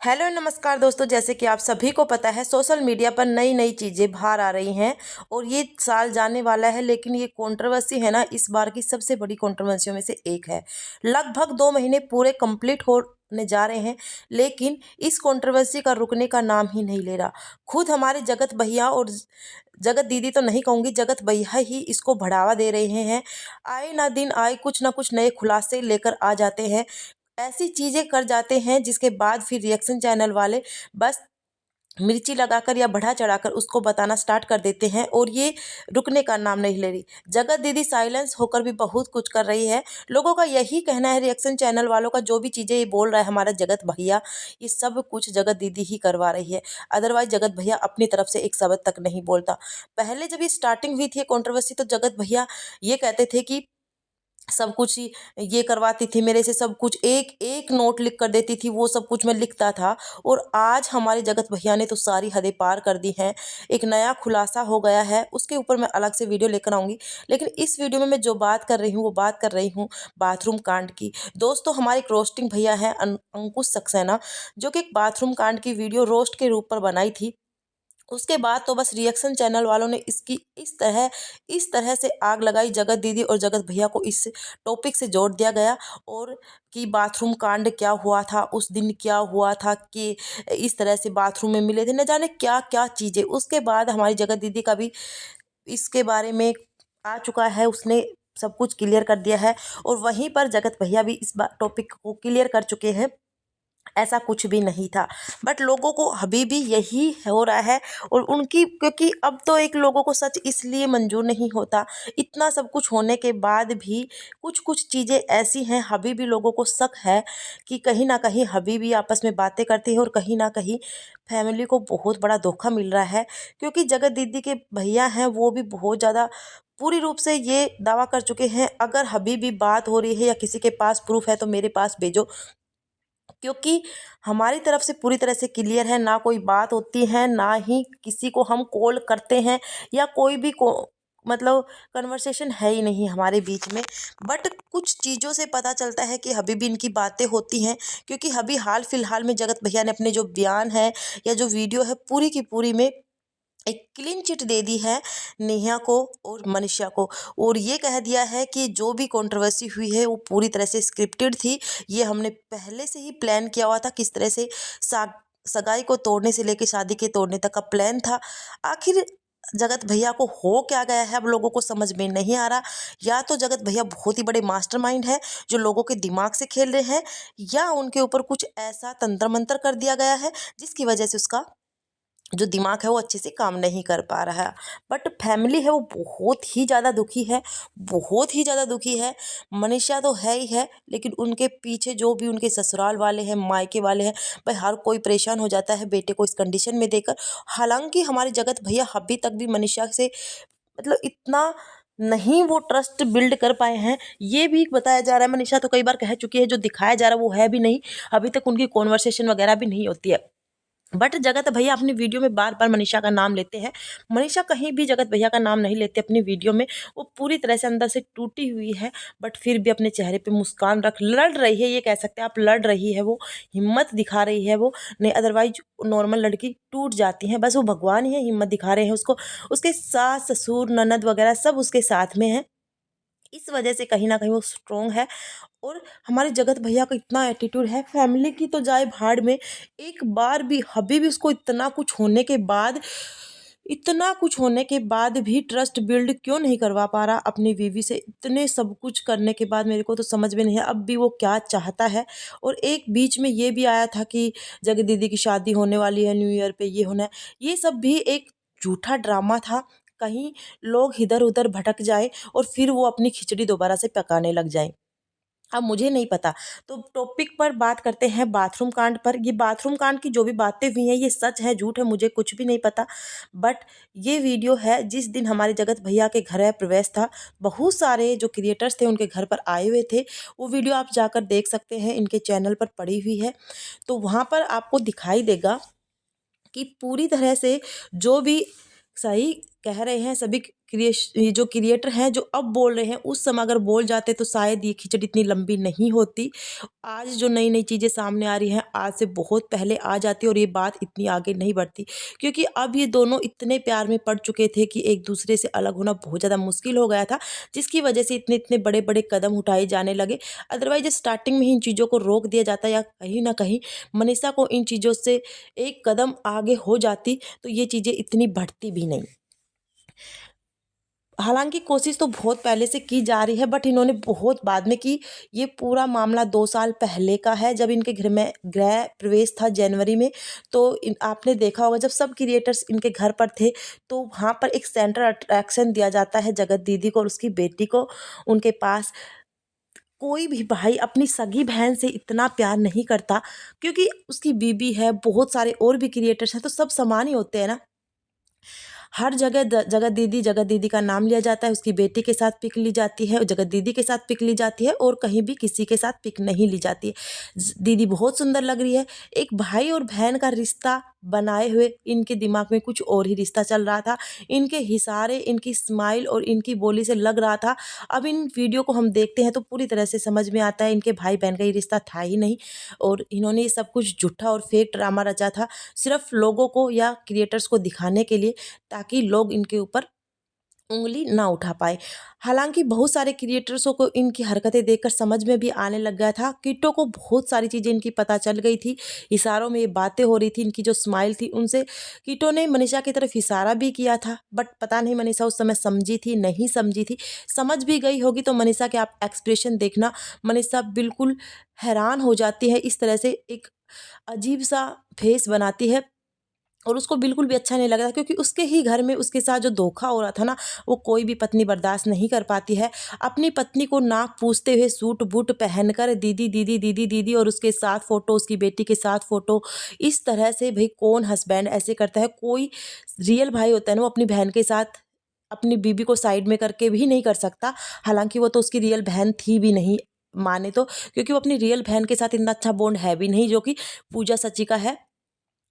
Hello नमस्कार दोस्तों, जैसे कि आप सभी को पता है सोशल मीडिया पर नई नई चीज़ें बाहर आ रही हैं और ये साल जाने वाला है। लेकिन ये कंट्रोवर्सी है ना, इस बार की सबसे बड़ी कंट्रोवर्सियों में से एक है। लगभग 2 महीने पूरे कंप्लीट होने जा रहे हैं, लेकिन इस कंट्रोवर्सी का रुकने का नाम ही नहीं ले रहा। खुद हमारे जगत भैया और जगत दीदी तो नहीं कहूँगी, जगत भैया ही इसको बढ़ावा दे रहे हैं। आए ना दिन आए कुछ ना कुछ नए खुलासे लेकर आ जाते हैं, ऐसी चीज़ें कर जाते हैं जिसके बाद फिर रिएक्शन चैनल वाले बस मिर्ची लगाकर या बढ़ा चढ़ाकर उसको बताना स्टार्ट कर देते हैं और ये रुकने का नाम नहीं ले रही। जगत दीदी साइलेंस होकर भी बहुत कुछ कर रही है। लोगों का यही कहना है, रिएक्शन चैनल वालों का, जो भी चीज़ें ये बोल रहा है हमारा जगत भैया, ये सब कुछ जगत दीदी ही करवा रही है। अदरवाइज जगत भैया अपनी तरफ से एक शब्द तक नहीं बोलता। पहले जब ये स्टार्टिंग हुई थी कंट्रोवर्सी, तो जगत भैया ये कहते थे कि सब कुछ ही ये करवाती थी मेरे से, सब कुछ एक एक नोट लिख कर देती थी, वो सब कुछ मैं लिखता था। और आज हमारे जगत भैया ने तो सारी हदें पार कर दी हैं। एक नया खुलासा हो गया है, उसके ऊपर मैं अलग से वीडियो लेकर आऊँगी। लेकिन इस वीडियो में मैं जो बात कर रही हूँ वो बात कर रही हूँ बाथरूम कांड की। दोस्तों, हमारे एक रोस्टिंग भैया हैं अंकुश सक्सेना, जो कि एक बाथरूम कांड की वीडियो रोस्ट के रूप पर बनाई थी। उसके बाद तो बस रिएक्शन चैनल वालों ने इसकी इस तरह से आग लगाई जगत दीदी और जगत भैया को इस टॉपिक से जोड़ दिया गया। और कि बाथरूम कांड क्या हुआ था, उस दिन क्या हुआ था कि इस तरह से बाथरूम में मिले थे, न जाने क्या क्या चीज़ें। उसके बाद हमारी जगत दीदी का भी इसके बारे में आ चुका है, उसने सब कुछ क्लियर कर दिया है। और वहीं पर जगत भैया भी इस टॉपिक को क्लियर कर चुके हैं, ऐसा कुछ भी नहीं था। बट लोगों को अभी भी यही हो रहा है। और उनकी, क्योंकि अब तो एक लोगों को सच इसलिए मंजूर नहीं होता, इतना सब कुछ होने के बाद भी कुछ कुछ चीज़ें ऐसी हैं, अभी भी लोगों को शक है कि कहीं ना कहीं अभी भी आपस में बातें करती हैं और कहीं ना कहीं फैमिली को बहुत बड़ा धोखा मिल रहा है। क्योंकि जगत दीदी के भैया हैं, वो भी बहुत ज़्यादा पूरी रूप से ये दावा कर चुके हैं, अगर अभी भी बात हो रही है या किसी के पास प्रूफ है तो मेरे पास भेजो। क्योंकि हमारी तरफ से पूरी तरह से क्लियर है, ना कोई बात होती है, ना ही किसी को हम कॉल करते हैं, या कोई भी को मतलब कन्वर्सेशन है ही नहीं हमारे बीच में। बट कुछ चीज़ों से पता चलता है कि अभी भी इनकी बातें होती हैं। क्योंकि अभी हाल फिलहाल में जगत भैया ने अपने जो बयान है या जो वीडियो है पूरी की पूरी में एक क्लीन चिट दे दी है नेहा को और मनीषा को। और ये कह दिया है कि जो भी कंट्रोवर्सी हुई है वो पूरी तरह से स्क्रिप्टेड थी। ये हमने पहले से ही प्लान किया हुआ था, किस तरह से सगाई को तोड़ने से लेकर शादी के तोड़ने तक का प्लान था। आखिर जगत भैया को हो क्या गया है, अब लोगों को समझ में नहीं आ रहा। या तो जगत भैया बहुत ही बड़े मास्टरमाइंड है जो लोगों के दिमाग से खेल रहे हैं, या उनके ऊपर कुछ ऐसा तंत्र मंत्र कर दिया गया है जिसकी वजह से उसका जो दिमाग है वो अच्छे से काम नहीं कर पा रहा है। बट फैमिली है वो बहुत ही ज़्यादा दुखी है, बहुत ही ज़्यादा दुखी है। मनीषा तो है ही है, लेकिन उनके पीछे जो भी उनके ससुराल वाले हैं, मायके वाले हैं, भाई हर कोई परेशान हो जाता है बेटे को इस कंडीशन में देकर। हालांकि हमारे जगत भैया अभी तक भी मनीषा से मतलब इतना नहीं वो ट्रस्ट बिल्ड कर पाए हैं। ये भी बताया जा रहा है, मनीषा तो कई बार कह चुकी है, जो दिखाया जा रहा है वो है भी नहीं। अभी तक उनकी कॉन्वर्सेशन वगैरह भी नहीं होती है। बट जगत भैया अपनी वीडियो में बार बार मनीषा का नाम लेते हैं। मनीषा कहीं भी जगत भैया का नाम नहीं लेते अपनी वीडियो में। वो पूरी तरह से अंदर से टूटी हुई है, बट फिर भी अपने चेहरे पे मुस्कान रख लड़ रही है, ये कह सकते हैं आप, लड़ रही है वो, हिम्मत दिखा रही है वो। नहीं अदरवाइज नॉर्मल लड़की टूट जाती है, बस वो भगवान ही है, हिम्मत दिखा रहे हैं उसको। उसके सास ससुर ननद वगैरह सब उसके साथ में हैं, इस वजह से कहीं ना कहीं वो स्ट्रोंग है। और हमारे जगत भैया का इतना एटीट्यूड है, फैमिली की तो जाए भाड़ में, एक बार भी अभी भी उसको इतना कुछ होने के बाद भी ट्रस्ट बिल्ड क्यों नहीं करवा पा रहा अपनी बीवी से। इतने सब कुछ करने के बाद मेरे को तो समझ में नहीं है अब भी वो क्या चाहता है। और एक बीच में ये भी आया था कि जगत दीदी की शादी होने वाली है, न्यू ईयर पे ये होना है, ये सब भी एक झूठा ड्रामा था। कहीं लोग इधर उधर भटक जाए और फिर वो अपनी खिचड़ी दोबारा से पकाने लग जाए। अब मुझे नहीं पता। तो टॉपिक पर बात करते हैं बाथरूम कांड पर। ये बाथरूम कांड की जो भी बातें हुई हैं ये सच है झूठ है मुझे कुछ भी नहीं पता। बट ये वीडियो है जिस दिन हमारे जगत भैया के घर प्रवेश था, बहुत सारे जो क्रिएटर्स थे उनके घर पर आए हुए थे। वो वीडियो आप जाकर देख सकते हैं, इनके चैनल पर पड़ी हुई है। तो वहाँ पर आपको दिखाई देगा कि पूरी तरह से जो भी सही कह रहे हैं, सभी ये जो क्रिएटर हैं जो अब बोल रहे हैं, उस समय अगर बोल जाते तो शायद ये खिचड़ी इतनी लंबी नहीं होती। आज जो नई नई चीज़ें सामने आ रही हैं, आज से बहुत पहले आ जाती और ये बात इतनी आगे नहीं बढ़ती, क्योंकि अब ये दोनों इतने प्यार में पड़ चुके थे कि एक दूसरे से अलग होना बहुत ज़्यादा मुश्किल हो गया था, जिसकी वजह से इतने इतने बड़े बड़े कदम उठाए जाने लगे। अदरवाइज स्टार्टिंग में ही इन चीज़ों को रोक दिया जाता, या कहीं ना कहीं मनीषा को इन चीज़ों से एक कदम आगे हो जाती, तो ये चीज़ें इतनी बढ़ती भी नहीं। हालाँकि कोशिश तो बहुत पहले से की जा रही है, बट इन्होंने बहुत बाद में की। ये पूरा मामला 2 साल पहले का है, जब इनके घर में गृह प्रवेश था जनवरी में। तो आपने देखा होगा जब सब क्रिएटर्स इनके घर पर थे, तो वहाँ पर एक सेंट्रल अट्रैक्शन दिया जाता है जगत दीदी को और उसकी बेटी को। उनके पास कोई भी भाई अपनी सगी बहन से इतना प्यार नहीं करता, क्योंकि उसकी बीबी है, बहुत सारे और भी क्रिएटर्स हैं, तो सब समान ही होते हैं ना। हर जगह जगत दीदी का नाम लिया जाता है, उसकी बेटी के साथ पिक ली जाती है, जगत दीदी के साथ पिक ली जाती है, और कहीं भी किसी के साथ पिक नहीं ली जाती है। दीदी बहुत सुंदर लग रही है। एक भाई और बहन का रिश्ता बनाए हुए इनके दिमाग में कुछ और ही रिश्ता चल रहा था। इनके इशारे, इनकी स्माइल और इनकी बोली से लग रहा था। अब इन वीडियो को हम देखते हैं तो पूरी तरह से समझ में आता है इनके भाई बहन का ये रिश्ता था ही नहीं, और इन्होंने ये सब कुछ झूठा और फेक ड्रामा रचा था, सिर्फ लोगों को या क्रिएटर्स को दिखाने के लिए, ताकि लोग इनके ऊपर उँगली ना उठा पाए। हालाँकि बहुत सारे क्रिएटर्सों को इनकी हरकतें देखकर समझ में भी आने लग गया था। किट्टो को बहुत सारी चीज़ें इनकी पता चल गई थी। इशारों में ये बातें हो रही थी, इनकी जो स्माइल थी उनसे। किट्टो ने मनीषा की तरफ इशारा भी किया था, बट पता नहीं मनीषा उस समय समझी थी, नहीं समझी थी। समझ भी गई होगी तो मनीषा के आप एक्सप्रेशन देखना, मनीषा बिल्कुल हैरान हो जाती है। इस तरह से एक अजीब-सा फेस बनाती है, और उसको बिल्कुल भी अच्छा नहीं लग रहा, क्योंकि उसके ही घर में उसके साथ जो धोखा हो रहा था ना, वो कोई भी पत्नी बर्दाश्त नहीं कर पाती है। अपनी पत्नी को नाक पूछते हुए सूट बूट पहनकर दीदी दीदी दीदी दीदी, और उसके साथ फ़ोटो, उसकी बेटी के साथ फ़ोटो, इस तरह से भाई कौन हस्बैंड ऐसे करता है? कोई रियल भाई होता है ना, वो अपनी बहन के साथ अपनी बीबी को साइड में करके भी नहीं कर सकता। हालाँकि वो तो उसकी रियल बहन थी भी नहीं, माने तो, क्योंकि वो अपनी रियल बहन के साथ इतना अच्छा बॉन्ड है भी नहीं, जो कि पूजा सच्ची का है।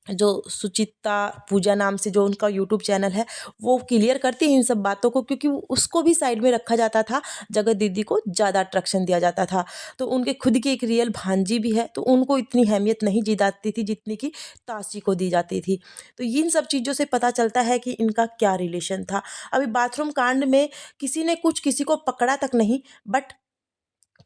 जो सुचित्रा पूजा नाम से जो उनका यूट्यूब चैनल है, वो क्लियर करती है इन सब बातों को, क्योंकि उसको भी साइड में रखा जाता था, जगत दीदी को ज़्यादा अट्रैक्शन दिया जाता था। तो उनके खुद की एक रियल भांजी भी है, तो उनको इतनी अहमियत नहीं दी जाती थी जितनी कि ताशी को दी जाती थी। तो इन सब चीज़ों से पता चलता है कि इनका क्या रिलेशन था। अभी बाथरूम कांड में किसी ने कुछ किसी को पकड़ा तक नहीं, बट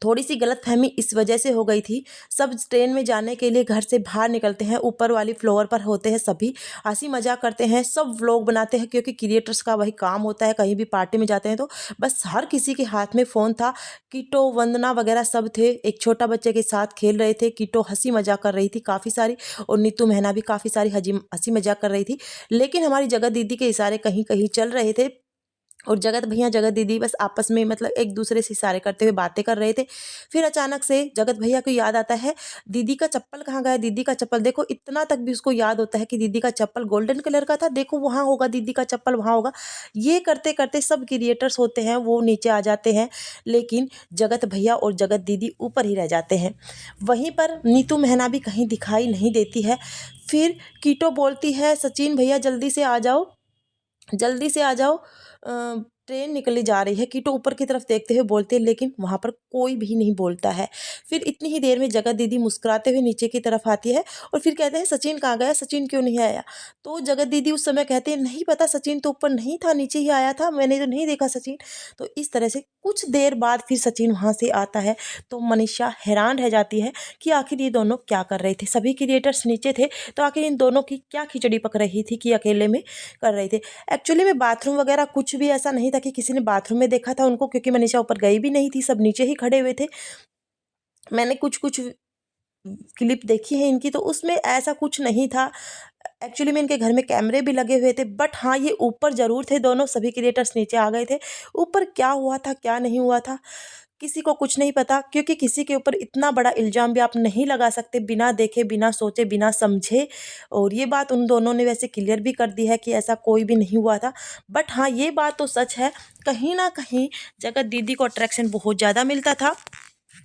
थोड़ी सी गलतफहमी इस वजह से हो गई थी। सब ट्रेन में जाने के लिए घर से बाहर निकलते हैं, ऊपर वाली फ्लोर पर होते हैं सभी, हंसी मजाक करते हैं, सब व्लॉग बनाते हैं, क्योंकि क्रिएटर्स का वही काम होता है। कहीं भी पार्टी में जाते हैं तो बस हर किसी के हाथ में फ़ोन था। कीटो, वंदना वगैरह सब थे, एक छोटा बच्चे के साथ खेल रहे थे। कीटो हंसी मजाक कर रही थी काफ़ी सारी, और नीतू मेहना भी काफ़ी सारी हंसी मजाक कर रही थी। लेकिन हमारी जगत दीदी के इशारे कहीं कहीं चल रहे थे, और जगत भैया जगत दीदी बस आपस में मतलब एक दूसरे से इशारे करते हुए बातें कर रहे थे। फिर अचानक से जगत भैया को याद आता है, दीदी का चप्पल कहाँ गया, दीदी का चप्पल देखो। इतना तक भी उसको याद होता है कि दीदी का चप्पल गोल्डन कलर का था, देखो वहाँ होगा, दीदी का चप्पल वहाँ होगा। ये करते करते सब क्रिएटर्स होते हैं वो नीचे आ जाते हैं, लेकिन जगत भैया और जगत दीदी ऊपर ही रह जाते हैं। वहीं पर नीतू मेहना भी कहीं दिखाई नहीं देती है। फिर कीटो बोलती है, सचिन भैया जल्दी से आ जाओ, जल्दी से आ जाओ, ट्रेन निकली जा रही है। कीटो ऊपर की तरफ देखते हुए बोलते हैं, लेकिन वहाँ पर कोई भी नहीं बोलता है। फिर इतनी ही देर में जगत दीदी मुस्कुराते हुए नीचे की तरफ आती है, और फिर कहते हैं सचिन कहाँ गया, सचिन क्यों नहीं आया? तो जगत दीदी उस समय कहते हैं, नहीं पता, सचिन तो ऊपर नहीं था, नीचे ही आया था, मैंने तो नहीं देखा सचिन। तो इस तरह से कुछ देर बाद फिर सचिन वहाँ से आता है, तो मनीषा हैरान रह जाती है कि आखिर ये दोनों क्या कर रहे थे। सभी क्रिएटर्स नीचे थे, तो आखिर इन दोनों की क्या खिचड़ी पक रही थी कि अकेले में कर रहे थे। एक्चुअली में बाथरूम वगैरह कुछ भी ऐसा नहीं था कि किसी ने बाथरूम में देखा था उनको, क्योंकि मनीषा ऊपर गई भी नहीं थी, सब नीचे ही खड़े हुए थे। मैंने कुछ कुछ क्लिप देखी है इनकी, तो उसमें ऐसा कुछ नहीं था। एक्चुअली में इनके घर में कैमरे भी लगे हुए थे, बट हाँ ये ऊपर ज़रूर थे दोनों, सभी क्रिएटर्स नीचे आ गए थे। ऊपर क्या हुआ था क्या नहीं हुआ था किसी को कुछ नहीं पता, क्योंकि किसी के ऊपर इतना बड़ा इल्ज़ाम भी आप नहीं लगा सकते बिना देखे, बिना सोचे, बिना समझे। और ये बात उन दोनों ने वैसे क्लियर भी कर दी है कि ऐसा कोई भी नहीं हुआ था। बट हाँ ये बात तो सच है, कहीं ना कहीं जगत दीदी को अट्रैक्शन बहुत ज़्यादा मिलता था,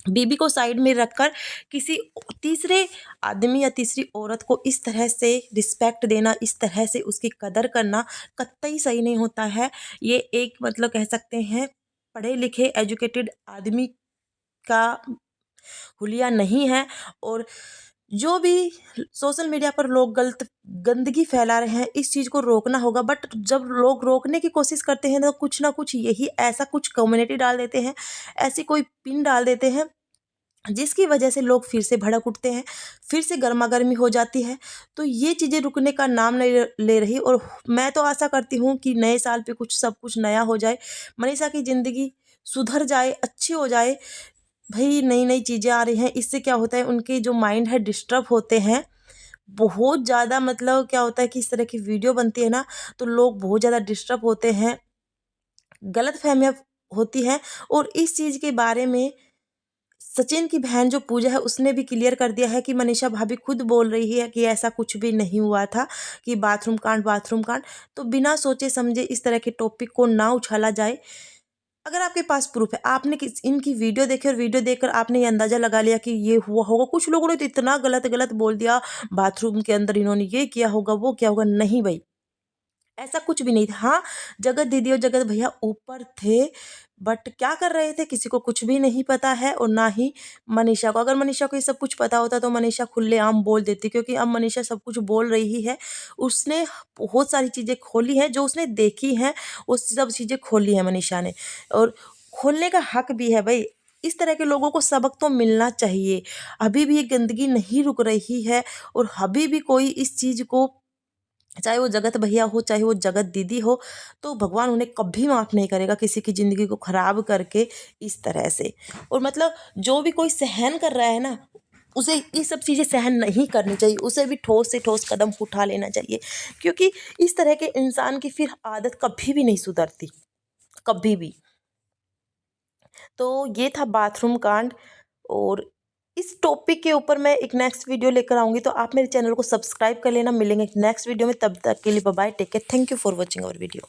बीबी को साइड में रखकर किसी तीसरे आदमी या तीसरी औरत को इस तरह से रिस्पेक्ट देना, इस तरह से उसकी कदर करना कतई सही नहीं होता है। ये एक मतलब कह सकते हैं पढ़े लिखे एजुकेटेड आदमी का हुलिया नहीं है। और जो भी सोशल मीडिया पर लोग गलत गंदगी फैला रहे हैं, इस चीज़ को रोकना होगा। बट जब लोग रोकने की कोशिश करते हैं तो कुछ ना कुछ यही ऐसा कुछ कम्युनिटी डाल देते हैं, ऐसी कोई पिन डाल देते हैं जिसकी वजह से लोग फिर से भड़क उठते हैं, फिर से गर्मा-गर्मी हो जाती है। तो ये चीज़ें रुकने का नाम नहीं ले रही। और मैं तो आशा करती हूँ कि नए साल पे कुछ सब कुछ नया हो जाए, मनीषा की ज़िंदगी सुधर जाए, अच्छी हो जाए। भई नई-नई चीज़ें आ रही हैं, इससे क्या होता है उनके जो माइंड है डिस्टर्ब होते हैं। बहुत ज़्यादा मतलब क्या होता है कि इस तरह की वीडियो बनती है ना, तो लोग बहुत ज़्यादा डिस्टर्ब होते हैं, गलतफ़हमियाँ होती हैं। और इस चीज़ के बारे में सचिन की बहन जो पूजा है उसने भी क्लियर कर दिया है कि मनीषा भाभी खुद बोल रही है कि ऐसा कुछ भी नहीं हुआ था, कि बाथरूम कांड। तो बिना सोचे समझे इस तरह के टॉपिक को ना उछाला जाए। अगर आपके पास प्रूफ है, आपने किस इनकी वीडियो देखी और वीडियो देखकर आपने ये अंदाज़ा लगा लिया कि ये हुआ होगा। कुछ लोगों ने तो इतना गलत-गलत बोल दिया, बाथरूम के अंदर इन्होंने ये किया होगा, वो किया होगा। नहीं भई, ऐसा कुछ भी नहीं था। हाँ, जगत दीदी और जगत भैया ऊपर थे, बट क्या कर रहे थे किसी को कुछ भी नहीं पता है, और ना ही मनीषा को। अगर मनीषा को ये सब कुछ पता होता तो मनीषा खुलेआम बोल देती, क्योंकि अब मनीषा सब कुछ बोल रही ही है। उसने बहुत सारी चीज़ें खोली हैं, जो उसने देखी हैं, वो सब चीज़ें खोली हैं मनीषा ने, और खोलने का हक भी है भई। इस तरह के लोगों को सबक तो मिलना चाहिए। अभी भी ये गंदगी नहीं रुक रही है, और अभी भी कोई इस चीज़ को, चाहे वो जगत भैया हो, चाहे वो जगत दीदी हो, तो भगवान उन्हें कभी माफ़ नहीं करेगा किसी की ज़िंदगी को ख़राब करके इस तरह से। और मतलब जो भी कोई सहन कर रहा है ना, उसे ये सब चीज़ें सहन नहीं करनी चाहिए, उसे भी ठोस से ठोस कदम उठा लेना चाहिए, क्योंकि इस तरह के इंसान की फिर आदत कभी भी नहीं सुधरती, कभी भी। तो ये था बाथरूम कांड। और इस टॉपिक के ऊपर मैं एक नेक्स्ट वीडियो लेकर आऊँगी, तो आप मेरे चैनल को सब्सक्राइब कर लेना। मिलेंगे नेक्स्ट वीडियो में, तब तक के लिए bye bye, take care, thank you for watching our video.